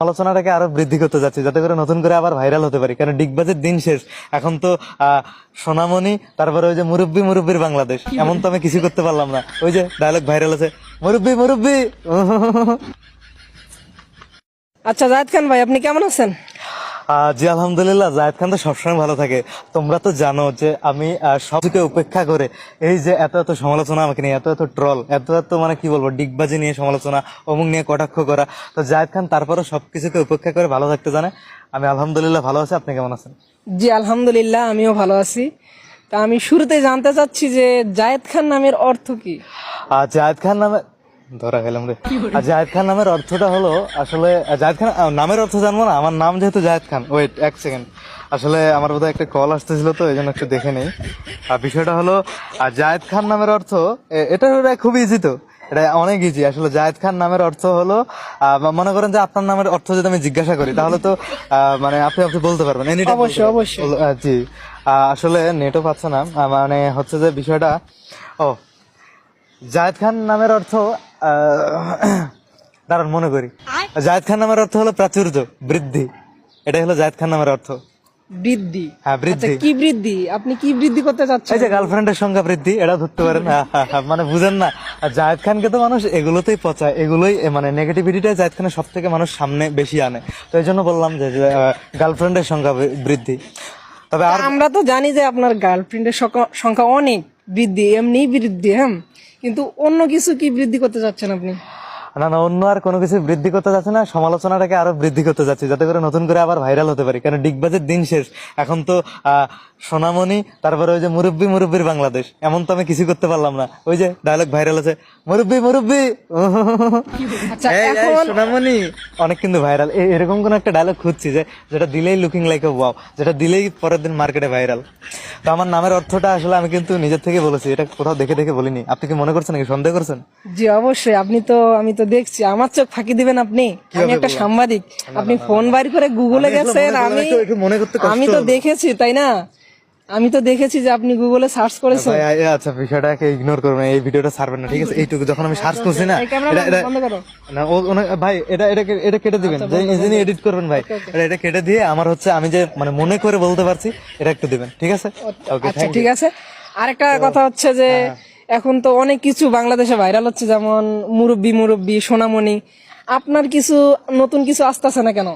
আলোচনাটাকে আরো বৃদ্ধি করতে যাচ্ছি যাতে করে নতুন করে আবার ভাইরাল হতে পারি, কারণ ডিগবাজের দিন শেষ। এখন তো সোনামণি, তারপরে ওই যে মুরব্বি মুরব্বির বাংলাদেশ, এমন তো আমি কিছু করতে পারলাম না। ওই যে ডায়লগ ভাইরাল আছে, মুরব্বি মুরব্বি। আচ্ছা জায়েদ খান ভাই, আপনি কেমন আছেন? জি আলহামদুলিল্লাহ, জায়েদ খান তো সবসময় ভালো থাকে। তোমরা তো জানো যে আমি সবকে উপেক্ষা করে এই যে এত এত সমালোচনা আমাকে নিয়ে, এত এত ট্রল, এত এত মানে কি বলবো, ডিগবাজি নিয়ে সমালোচনা, অমুক নিয়ে কটাক্ষ করা, তো জায়েদ খান তারপরও সবকিছুকে উপেক্ষা করে ভালো থাকতে জানে। আমি আলহামদুলিল্লাহ ভালো আছি। আপনি কেমন আছেন? জি আলহামদুলিল্লাহ, আমিও ভালো আছি। তা আমি শুরুতে জানতে চাচ্ছি যে জায়েদ খান নামের অর্থ কি? জায়েদ খান নামে ধরা গেলাম রে। জায়েদ খান নামের অর্থটা হলো, আসলে জায়েদ খান নামের অর্থ জানবো না? আমার নাম যেহেতু জায়েদ খান। ওয়েট এক সেকেন্ড, আসলে আমার বোধহয় একটা কল আসতেছিল, তো এই জন্য একটু দেখে নেই। বিষয়টা হলো জায়েদ খান নামের অর্থ, এটা খুব ইজি, তো এটা অনেক ইজি। আসলে জায়েদ খান নামের অর্থ হলো, মনে করেন যে আপনার নামের অর্থ যদি আমি জিজ্ঞাসা করি তাহলে তো মানে আপনি বলতে পারবেন। অবশ্যই অবশ্যই। জি, আসলে নেটও পাচ্ছে না, মানে হচ্ছে যে বিষয়টা, ও জায়েদ খান নামের অর্থ, দাঁড়ান মনে করি। জায়েদ খান নামের অর্থ হলো প্রাচুর্য, বৃদ্ধি। এটাই হলো জায়েদ খান নামের অর্থ। বৃদ্ধি? হ্যাঁ, বৃদ্ধি। আচ্ছা, কি বৃদ্ধি? আপনি কি বৃদ্ধি করতে চাচ্ছেন? এই যে গার্লফ্রেন্ডের সংখ্যা বৃদ্ধি, এটা ধরতে পারেন। মানে বুঝেন না, আর জায়েদ খানকে তো মানুষ এগুলোতেই পচায়, এগুলোই মানে নেগেটিভিটিটাই জায়েদ খানের সব থেকে মানুষ সামনে বেশি আনে। তো এই জন্য বললাম যে গার্লফ্রেন্ডের সংখ্যা বৃদ্ধি। তবে আর আমরা তো জানি যে আপনার গার্লফ্রেন্ডের সংখ্যা অনেক বৃদ্ধি, এমনি বৃদ্ধি, হ্যাঁ, কিন্তু অন্য কিছু কি বৃদ্ধি করতে চাচ্ছেন আপনি? না না, অন্য আর কোনো কিছু বৃদ্ধি করতে যাচ্ছে না, সমালোচনাটাকে আরো বৃদ্ধি করতে যাচ্ছি যাতে করে নতুন করে আবার ভাইরাল হতে পারি, কারণ ডিগবাজের দিন শেষ। এখন তো সোনামণি, তারপরে ওই যে মুরব্বি মুরব্বির বাংলাদেশ, এমন তো আমি কিছু করতে পারলাম না। ওই যে ডায়লগ ভাইরাল আছে, মুরব্বি মুরব্বি। আচ্ছা, এই, এই, এখন সোনামণি অনেক কিন্তু ভাইরাল। এরকম কোন একটা ডায়লগ খুঁজছি যেটা দিলেই লুকিং লাইক এ ওয়াও, যেটা দিলেই পরের দিন মার্কেটে ভাইরাল। তো আমার নামের অর্থটা আসলে আমি কিন্তু নিজের থেকে বলেছি, এটা কোথাও দেখে দেখে বলিনি। আপনি কি মনে করছেন নাকি, সন্দেহ করছেন? জি অবশ্যই, আমি তো দেখছি। আমার চোখ ফাঁকি দিবেন আপনি? আমি একটা সাংবাদিক, আপনি ফোন বাইর করে গুগলে গেছেন, আমি তো দেখেছি, তাই না? আমি তো দেখেছি যে আপনি গুগলে সার্চ করেছেন। আচ্ছা, বিষয়টাকে ইগনোর করবেন, এই ভিডিওটা ছাড়বেন না, ঠিক আছে? এইটুকু যখন আমি সার্চ করছি না, এই ক্যামেরা বন্ধ করো। না ভাই, এটা কেটে দিবেন, যিনি এডিট করবেন ভাই, এটা কেটে দিয়ে আমার হচ্ছে, আমি যে মানে মনে করে বলতে পারছি, এটা একটু দিবেন, ঠিক আছে? ওকে, আচ্ছা ঠিক আছে। আরেকটা কথা হচ্ছে যে এখন তো অনেক কিছু বাংলাদেশে ভাইরাল হচ্ছে, যেমন মুরব্বি মুরব্বি, সোনামণি। আপনার কিছু নতুন কিছু আসতেছে না কেন?